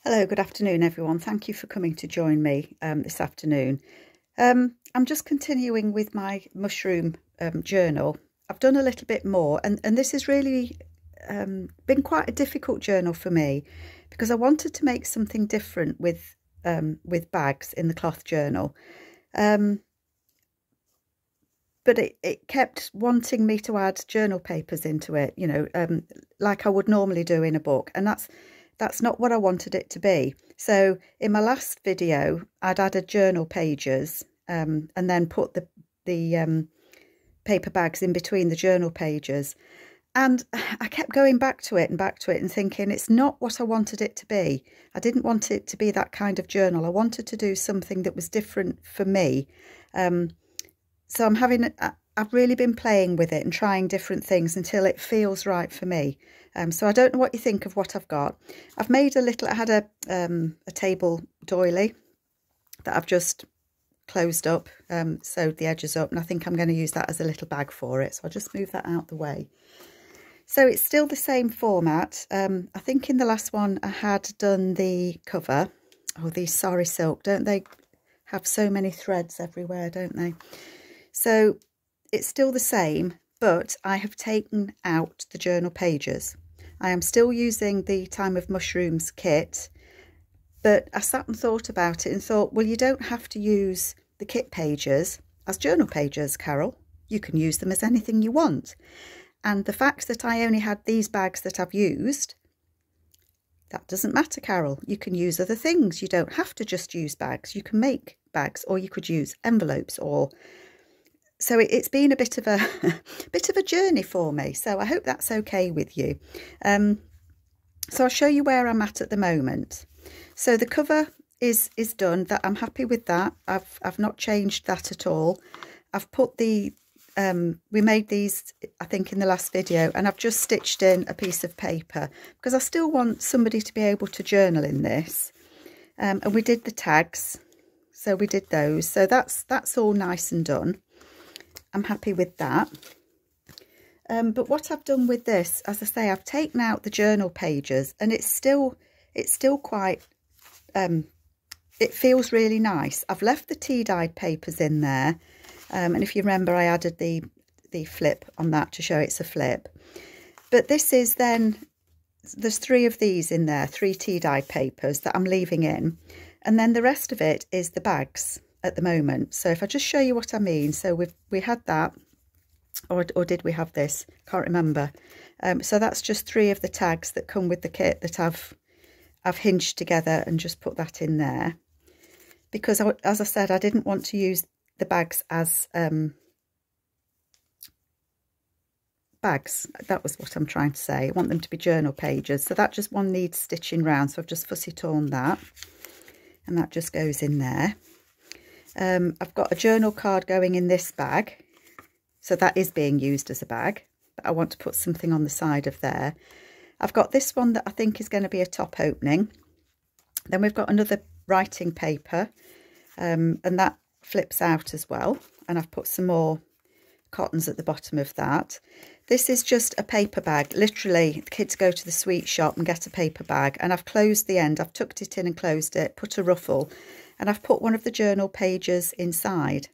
Hello, good afternoon everyone. Thank you for coming to join me this afternoon. I'm just continuing with my mushroom journal. I've done a little bit more and this has really been quite a difficult journal for me because I wanted to make something different with bags in the cloth journal. But it kept wanting me to add journal papers into it, you know, like I would normally do in a book, and that's not what I wanted it to be. So in my last video, I'd added journal pages and then put the paper bags in between the journal pages. And I kept going back to it and thinking it's not what I wanted it to be. I didn't want it to be that kind of journal. I wanted to do something that was different for me. So I've really been playing with it and trying different things until it feels right for me. So I don't know what you think of what I've got. I've made I had a table doily that I've just closed up, sewed the edges up, and I think I'm going to use that as a little bag for it. So I'll just move that out the way. So it's still the same format. I think in the last one I had done the cover. Oh, these sari silk, don't they have so many threads everywhere, don't they? So it's still the same, but I have taken out the journal pages. I am still using the Time of Mushrooms kit, but I sat and thought about it and thought, well, you don't have to use the kit pages as journal pages, Carol. You can use them as anything you want. And the fact that I only had these bags that I've used, that doesn't matter, Carol. You can use other things. You don't have to just use bags. You can make bags, or you could use envelopes, or so it's been a bit of a bit of a journey for me. So I hope that's okay with you. So I'll show you where I'm at the moment. So the cover is done. That I'm happy with that. I've not changed that at all. I've put the we made these, I think, in the last video, and I've just stitched in a piece of paper because I still want somebody to be able to journal in this. And we did the tags, so we did those. So that's all nice and done. I'm happy with that. But what I've done with this, as I say, I've taken out the journal pages, and it's still quite, it feels really nice. I've left the tea-dyed papers in there. And if you remember, I added the flip on that to show it's a flip. But this is then, there's 3 of these in there, 3 tea-dyed papers that I'm leaving in. And then the rest of it is the bags at the moment. So if I just show you what I mean. So we had that, or did we have this? Can't remember. So that's just 3 of the tags that come with the kit that I've hinged together and just put that in there. Because as I said, I didn't want to use the bags as bags. That was what I'm trying to say. I want them to be journal pages. So that just one needs stitching round. So I've just fussy torn that, and that just goes in there. I've got a journal card going in this bag, so that is being used as a bag, but I want to put something on the side of there. I've got this one that I think is going to be a top opening. Then we've got another writing paper, and that flips out as well, and I've put some more cottons at the bottom of that. This is just a paper bag. Literally, the kids go to the sweet shop and get a paper bag, and I've closed the end. I've tucked it in and closed it, put a ruffle, and I've put one of the journal pages inside.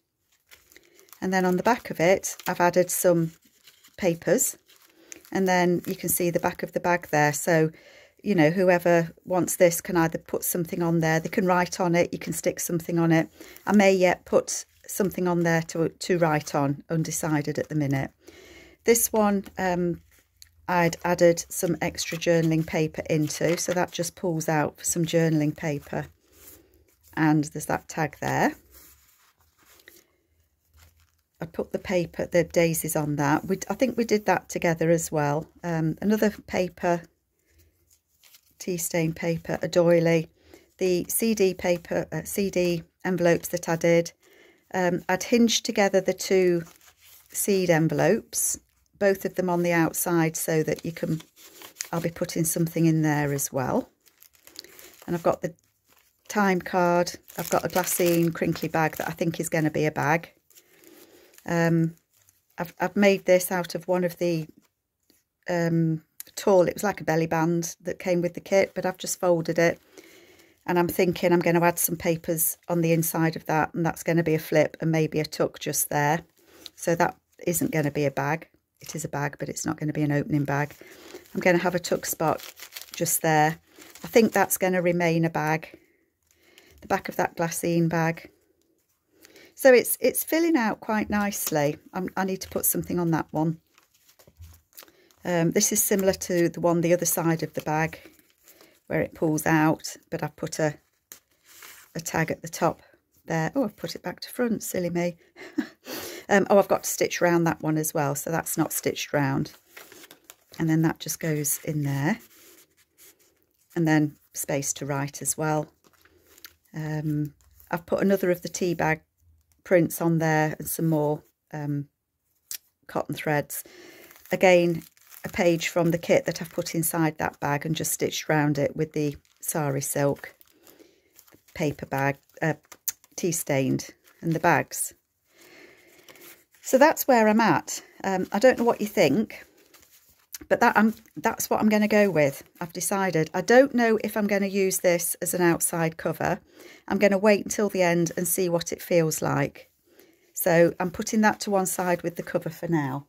And then on the back of it, I've added some papers, and then you can see the back of the bag there. So, you know, whoever wants this can either put something on there, they can write on it, you can stick something on it. I may yet put something on there to write on, undecided at the minute. This one, I'd added some extra journaling paper into, so that just pulls out for some journaling paper. And there's that tag there. I put the paper, the daisies on that. I think we did that together as well. Another paper, tea stain paper, a doily, the CD paper, CD envelopes that I did. I'd hinged together the 2 seed envelopes, both of them on the outside, so that I'll be putting something in there as well. And I've got the time card. I've got a glassine crinkly bag that I think is going to be a bag. I've made this out of one of the tall, it was like a belly band that came with the kit, but I've just folded it And I'm thinking I'm going to add some papers on the inside of that, and that's going to be a flip and maybe a tuck just there. So that isn't going to be a bag. It is a bag, but it's not going to be an opening bag. I'm going to have a tuck spot just there. I think that's going to remain a bag, the back of that glassine bag. So it's filling out quite nicely. I need to put something on that one. This is similar to the one the other side of the bag where it pulls out, but I've put a tag at the top there. Oh, I've put it back to front, silly me. Oh, I've got to stitch around that one as well, so that's not stitched round. And then that just goes in there. And then space to write as well. I've put another of the tea bag prints on there and some more cotton threads. Again, a page from the kit that I've put inside that bag and just stitched around it with the sari silk paper bag, tea stained, and the bags. So that's where I'm at. I don't know what you think, but that's what I'm going to go with. I've decided. I don't know if I'm going to use this as an outside cover. I'm going to wait until the end and see what it feels like. So I'm putting that to one side with the cover for now.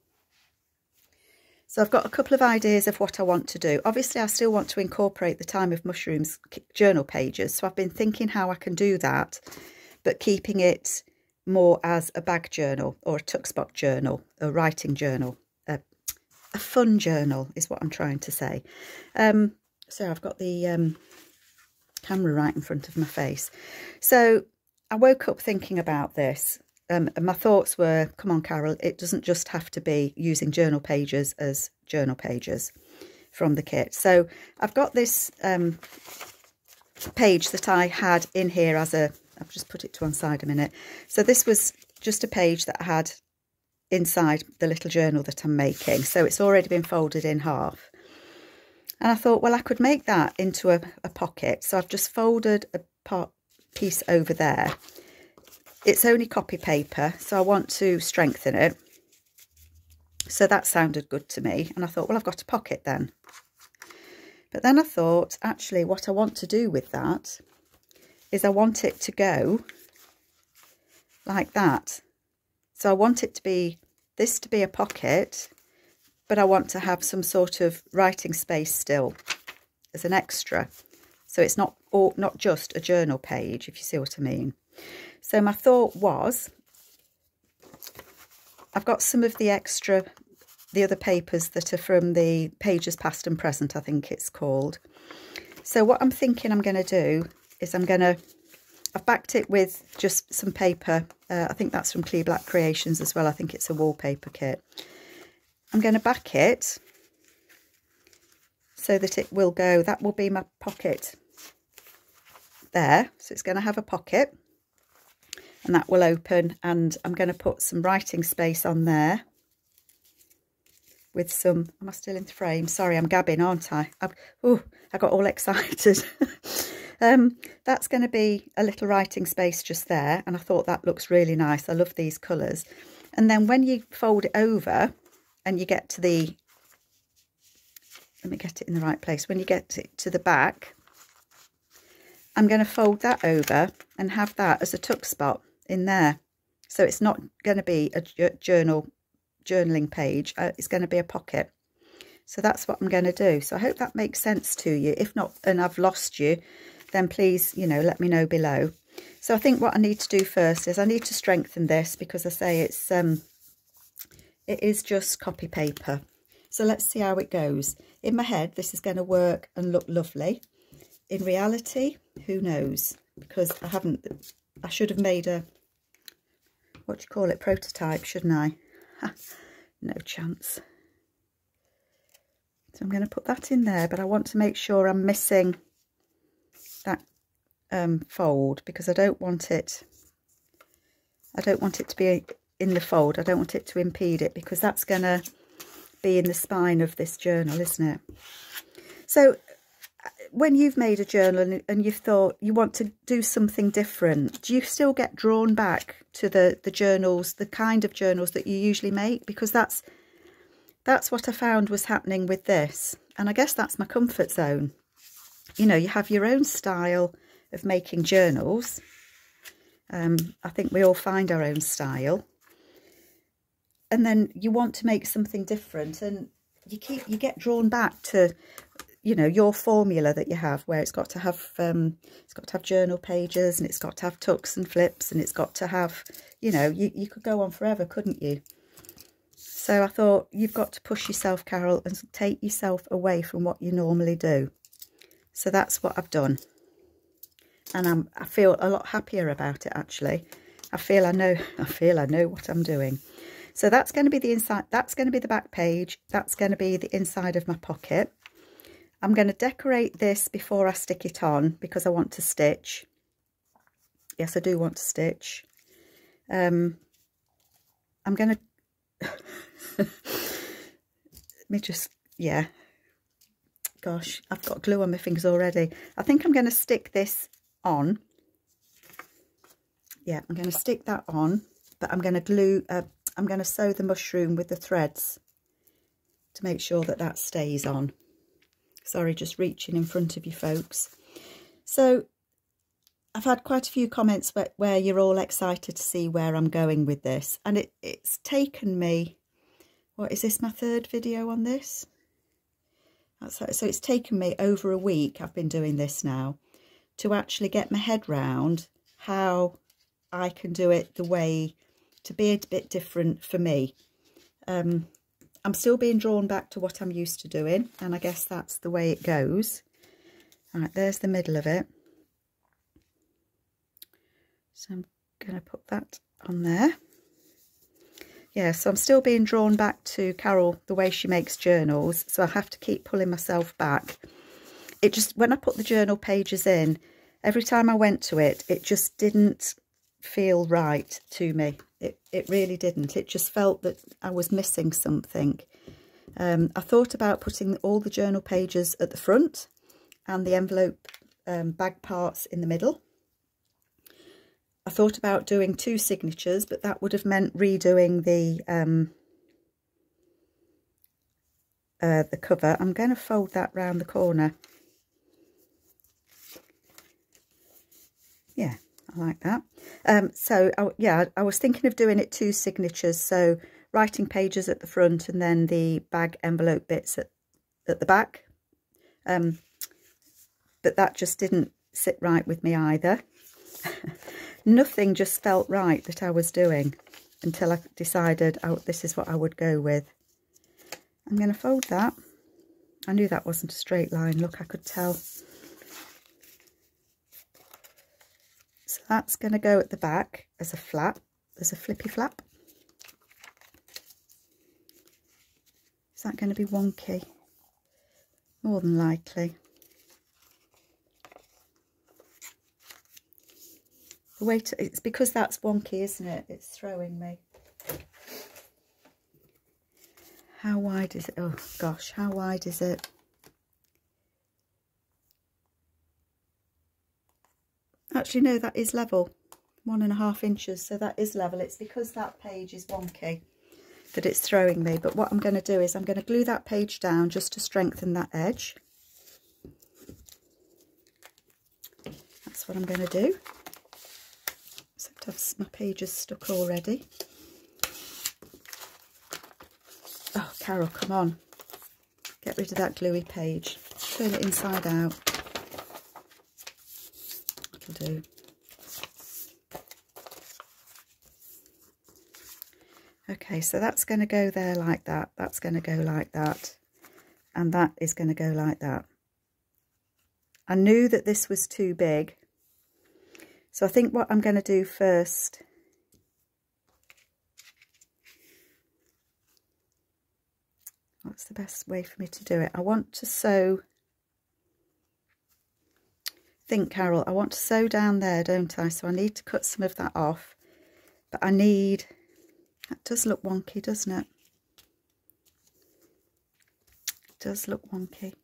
So I've got a couple of ideas of what I want to do. Obviously, I still want to incorporate the Time of Mushrooms journal pages. So I've been thinking how I can do that, but keeping it more as a bag journal or a tuck spot journal, a writing journal. A fun journal is what I'm trying to say. So I've got the camera right in front of my face. So I woke up thinking about this. And my thoughts were, come on, Carol, it doesn't just have to be using journal pages as journal pages from the kit. So I've got this page that I had in here as a, I've just put it to one side a minute. So this was just a page that I had inside the little journal that I'm making. So it's already been folded in half. And I thought, well, I could make that into a pocket. So I've just folded a piece over there. It's only copy paper, so I want to strengthen it. So that sounded good to me. And I thought, well, I've got a pocket then. But then I thought, actually, what I want to do with that is I want it to go like that. So I want it to be, this to be a pocket, but I want to have some sort of writing space still as an extra. So it's not just a journal page, if you see what I mean. So my thought was, I've got some of the extra, the other papers that are from the Pages Past and Present, I think it's called. So what I'm thinking I'm going to do is I've backed it with just some paper. I think that's from Clee Black Creations as well. I think it's a wallpaper kit. I'm going to back it so that it will go, that will be my pocket there. So it's going to have a pocket. And that will open, and I'm going to put some writing space on there with some, am I still in the frame? Sorry, I'm gabbing, aren't I? I got all excited. That's going to be a little writing space just there, and I thought that looks really nice. I love these colours. And then when you fold it over and you get to the, let me get it in the right place, when you get it to the back, I'm going to fold that over and have that as a tuck spot in there. So it's not going to be a journaling page. It's going to be a pocket. So that's what I'm going to do. So I hope that makes sense to you. If not, and I've lost you, then please, you know, let me know below. So I think what I need to do first is I need to strengthen this, because I say it is just copy paper. So let's see how it goes. In my head, this is going to work and look lovely. In reality, who knows? Because I should have made a, what do you call it, prototype, shouldn't I? No chance. So I'm going to put that in there, but I want to make sure I'm missing that fold, because I don't want it to be in the fold. I don't want it to impede it, because that's going to be in the spine of this journal, isn't it? So when you've made a journal and you've thought you want to do something different, do you still get drawn back to the journals, the kind of journals that you usually make? Because that's what I found was happening with this. And I guess that's my comfort zone. You know, you have your own style of making journals. I think we all find our own style, and then you want to make something different, and you get drawn back to, you know, your formula that you have, where it's got to have journal pages, and it's got to have tucks and flips, and it's got to have, you know, you could go on forever, couldn't you? So I thought, you've got to push yourself, Carol, and take yourself away from what you normally do. So that's what I've done. And I feel a lot happier about it, actually. I feel I know what I'm doing. So that's going to be the inside, that's going to be the back page, that's going to be the inside of my pocket. I'm going to decorate this before I stick it on, because I want to stitch. Yes, I do want to stitch. I'm going to... Let me just... Yeah. Gosh, I've got glue on my fingers already. I think I'm going to stick this on. Yeah, I'm going to stick that on, but I'm going to glue... I'm going to sew the mushroom with the threads to make sure that that stays on. Sorry, just reaching in front of you folks. So I've had quite a few comments where you're all excited to see where I'm going with this. And it's taken me, what is this, my third video on this? So it's taken me over a week, I've been doing this now, to actually get my head round how I can do it the way, to be a bit different for me. I'm still being drawn back to what I'm used to doing, and I guess that's the way it goes. Right, there's the middle of it. So I'm going to put that on there. Yeah, so I'm still being drawn back to Carol, the way she makes journals, so I have to keep pulling myself back. It just, when I put the journal pages in, every time I went to it, it just didn't feel right to me. It really didn't. It just felt that I was missing something. I thought about putting all the journal pages at the front and the envelope bag parts in the middle. I thought about doing 2 signatures, but that would have meant redoing the cover. I'm going to fold that round the corner. Yeah, I like that. I was thinking of doing it 2 signatures, so writing pages at the front and then the bag envelope bits at the back. But that just didn't sit right with me either. Nothing just felt right that I was doing until I decided, oh, this is what I would go with. I'm going to fold that. I knew that wasn't a straight line. Look, I could tell. So that's going to go at the back as a flap. There's a flippy flap. Is that going to be wonky? More than likely. Wait, it's because that's wonky, isn't it? It's throwing me. How wide is it? Oh gosh, how wide is it? Actually, no, that is level. 1.5 inches, so that is level. It's because that page is wonky that it's throwing me. But what I'm going to do is I'm going to glue that page down just to strengthen that edge. That's what I'm going to do. My page is stuck already. Oh, Carol, come on. Get rid of that gluey page. Turn it inside out. That'll do. Okay, so that's going to go there like that. That's going to go like that. And that is going to go like that. I knew that this was too big. So I think what I'm going to do first, what's the best way for me to do it? I want to sew, Carol, I want to sew down there, don't I? So I need to cut some of that off, but that does look wonky, doesn't it? It does look wonky.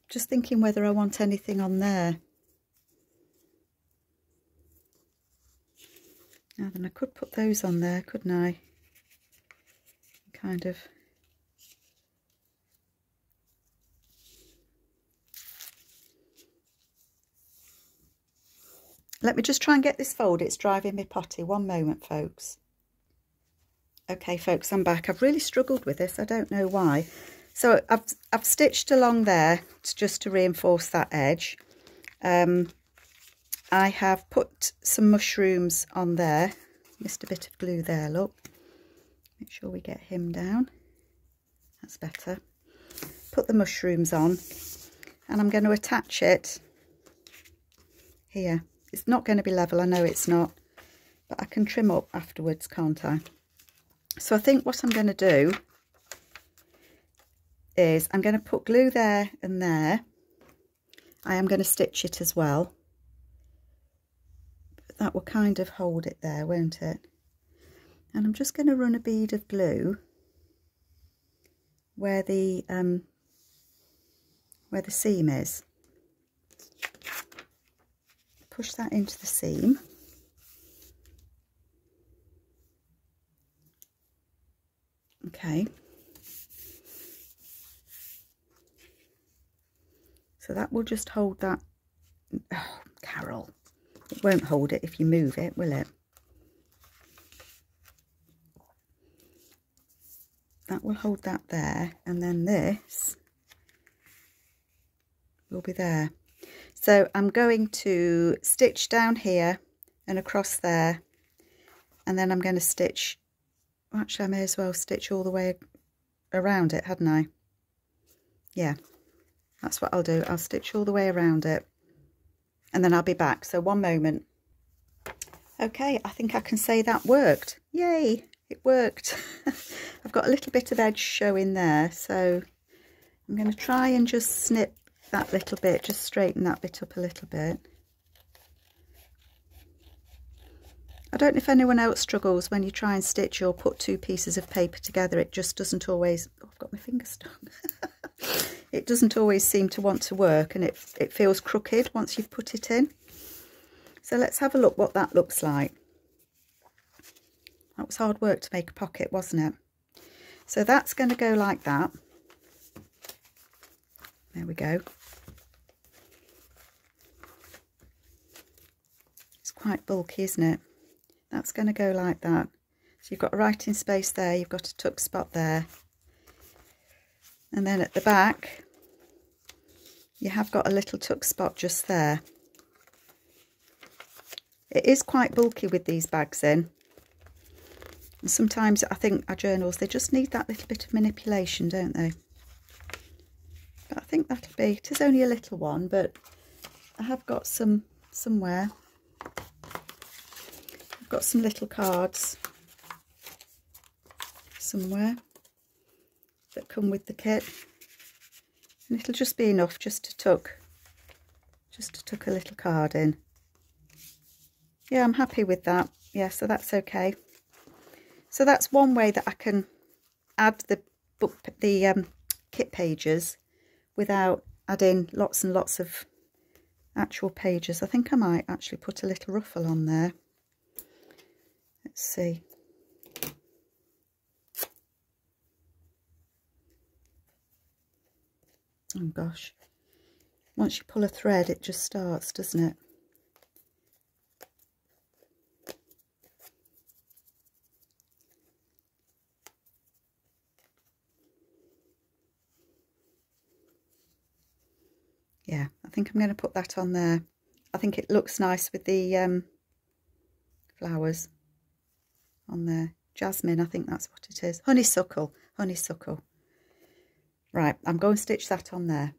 Just thinking whether I want anything on there. Now then, I could put those on there, couldn't I? Kind of. Let me just try and get this fold. It's driving me potty. One moment, folks. Okay, folks, I'm back. I've really struggled with this. I don't know why. So I've stitched along there just to reinforce that edge. I have put some mushrooms on there. Missed a bit of glue there, look. Make sure we get him down. That's better. Put the mushrooms on, and I'm going to attach it here. It's not going to be level, I know it's not, but I can trim up afterwards, can't I? So I think what I'm going to do is I'm going to put glue there and there. I am going to stitch it as well. But that will kind of hold it there, won't it? And I'm just going to run a bead of glue where the seam is. Push that into the seam. Okay. So that will just hold that. Oh, Carol. It won't hold it if you move it, will it? That will hold that there, and then this will be there. So I'm going to stitch down here and across there, and then I'm going to stitch, actually I may as well stitch all the way around it, hadn't I? Yeah, that's what I'll do. I'll stitch all the way around it, and then I'll be back. So one moment. Okay, I think I can say that worked. Yay, it worked. I've got a little bit of edge showing there, so I'm going to try and just snip that little bit, just straighten that bit up a little bit. I don't know if anyone else struggles when you try and stitch or put two pieces of paper together. It just doesn't always, oh, I've got my finger stuck. It doesn't always seem to want to work, and it feels crooked once you've put it in. So let's have a look what that looks like. That was hard work to make a pocket, wasn't it? So that's going to go like that. There we go. It's quite bulky, isn't it? That's going to go like that. So you've got a writing space there, you've got a tuck spot there. And then at the back, you have got a little tuck spot just there. It is quite bulky with these bags in. And sometimes I think our journals, they just need that little bit of manipulation, don't they? But I think that'll be, it is only a little one, but I have got some somewhere. I've got some little cards somewhere that come with the kit. And it'll just be enough just to tuck a little card in. Yeah, I'm happy with that. Yeah, so that's okay. So that's one way that I can add the kit pages without adding lots and lots of actual pages. I think I might actually put a little ruffle on there. Let's see. Oh gosh. Once you pull a thread, it just starts, doesn't it? Yeah, I think I'm going to put that on there. I think it looks nice with the flowers on there. Jasmine, I think that's what it is. Honeysuckle, honeysuckle. Right, I'm going to stitch that on there.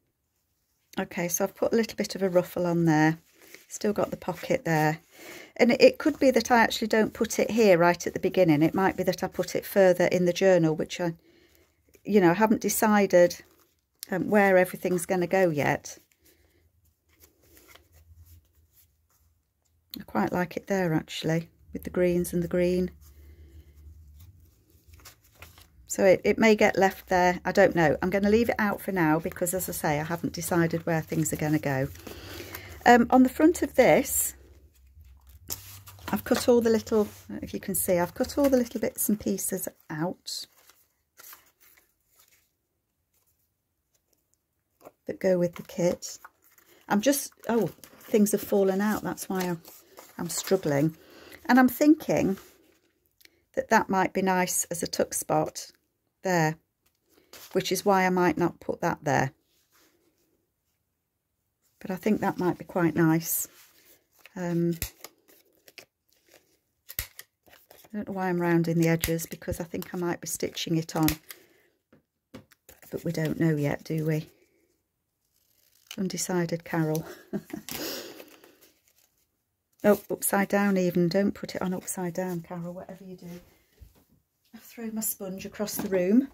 Okay, so I've put a little bit of a ruffle on there. Still got the pocket there. And it could be that I actually don't put it here right at the beginning. It might be that I put it further in the journal, which I haven't decided where everything's going to go yet. I quite like it there actually, with the greens and the green. So it may get left there, I don't know. I'm going to leave it out for now because, as I say, I haven't decided where things are going to go. On the front of this, I've cut all the little, if you can see, I've cut all the little bits and pieces out that go with the kit. I'm just, oh, things have fallen out, that's why I'm struggling. And I'm thinking that that might be nice as a tuck spot there, which is why I might not put that there. But I think that might be quite nice. I don't know why I'm rounding the edges, because I think I might be stitching it on. But we don't know yet, do we? Undecided, Carol. Oh, upside down even. Don't put it on upside down, Carol, whatever you do. I throw my sponge across the room.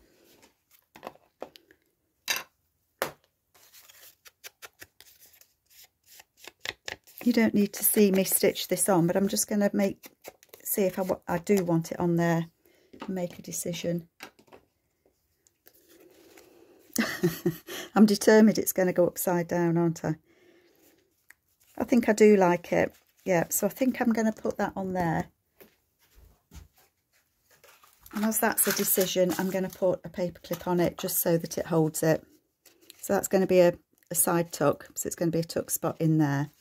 You don't need to see me stitch this on, but I'm just going to see if I do want it on there and make a decision. I'm determined it's going to go upside down, aren't I? I think I do like it. Yeah, so I think I'm going to put that on there. And as that's a decision, I'm going to put a paper clip on it just so that it holds it. So that's going to be a side tuck, so it's going to be a tuck spot in there.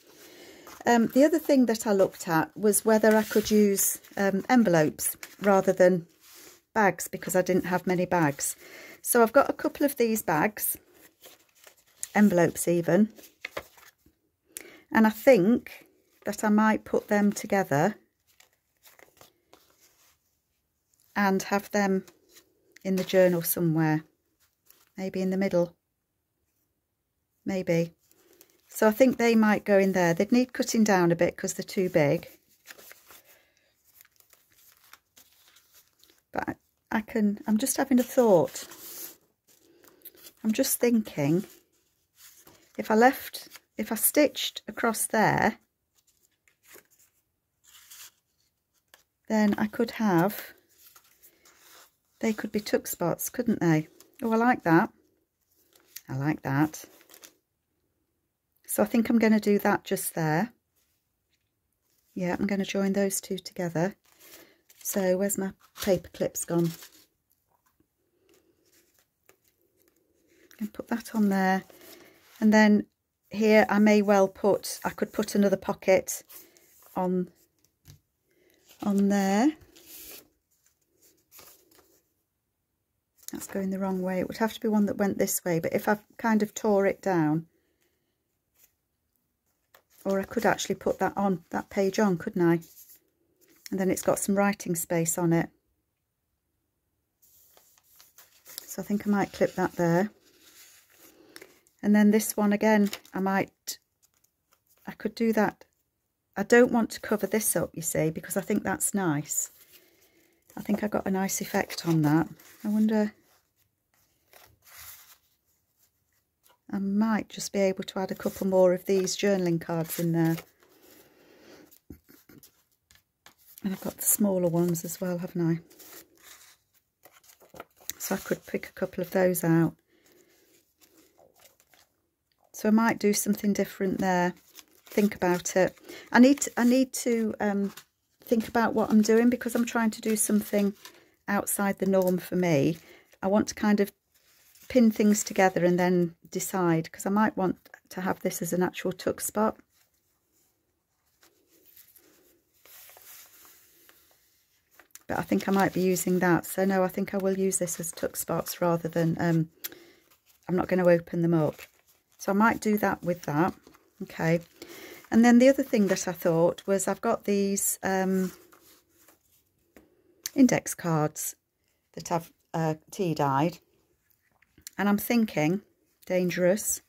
The other thing that I looked at was whether I could use envelopes rather than bags, because I didn't have many bags. So I've got a couple of these bags, envelopes even, and I think that I might put them together and have them in the journal somewhere, maybe in the middle, maybe. So I think they might go in there. They'd need cutting down a bit because they're too big. But I'm just having a thought. I'm just thinking, if I stitched across there, then I could have, they could be tuck spots, couldn't they? Oh, I like that. I like that. So I think I'm going to do that just there. Yeah, I'm going to join those two together. So where's my paper clips gone? And put that on there. And then here I may well put, I could put another pocket on there. That's going the wrong way. It would have to be one that went this way, but if I kind of tore it down, or I could actually put that on, that page on, couldn't I? And then it's got some writing space on it. So I think I might clip that there. And then this one again, I could do that. I don't want to cover this up, you see, because I think that's nice. I think I got a nice effect on that. I wonder, I might just be able to add a couple more of these journaling cards in there. And I've got the smaller ones as well, haven't I? So I could pick a couple of those out. So I might do something different there. Think about it. I need to think about what I'm doing, because I'm trying to do something outside the norm for me. I want to kind of pin things together and then decide, because I might want to have this as an actual tuck spot. But I think I might be using that. So no, I think I will use this as tuck spots rather than, I'm not going to open them up. So I might do that with that. Okay. And then the other thing that I thought was, I've got these index cards that I've tea-dyed. And I'm thinking, dangerous,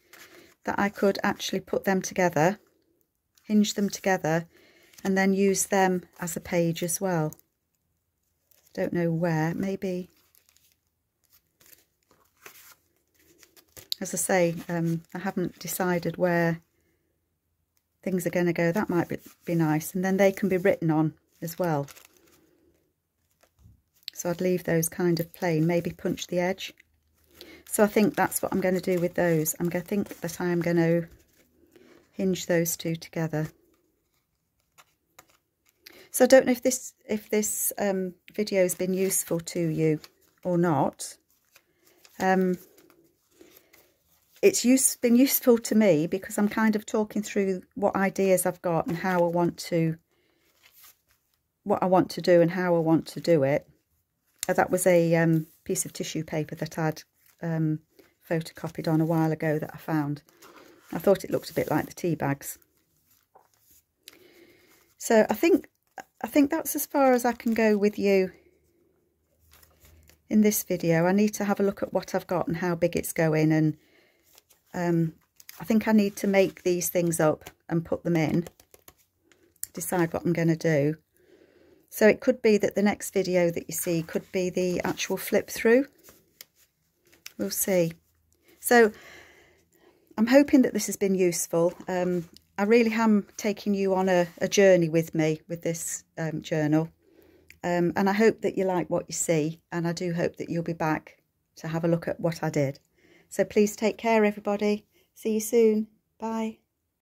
that I could actually put them together, hinge them together, and then use them as a page as well. Don't know where, maybe. As I say, I haven't decided where things are going to go. That might be nice. And then they can be written on as well. So I'd leave those kind of plain, maybe punch the edge. So I think that's what I'm going to do with those. I'm going to think that I am going to hinge those two together. So I don't know if this video has been useful to you or not. It's been useful to me because I'm kind of talking through what ideas I've got and how I want to, what I want to do and how I want to do it. That was a piece of tissue paper that I'd photocopied on a while ago that I found. I thought it looked a bit like the tea bags. So I think that's as far as I can go with you in this video. I need to have a look at what I've got and how big it's going, and I think I need to make these things up and put them in, decide what I'm going to do. So it could be that the next video that you see could be the actual flip through. We'll see. So I'm hoping that this has been useful. I really am taking you on a journey with me with this journal. And I hope that you like what you see, and I do hope that you'll be back to have a look at what I did. So please take care, everybody. See you soon. Bye.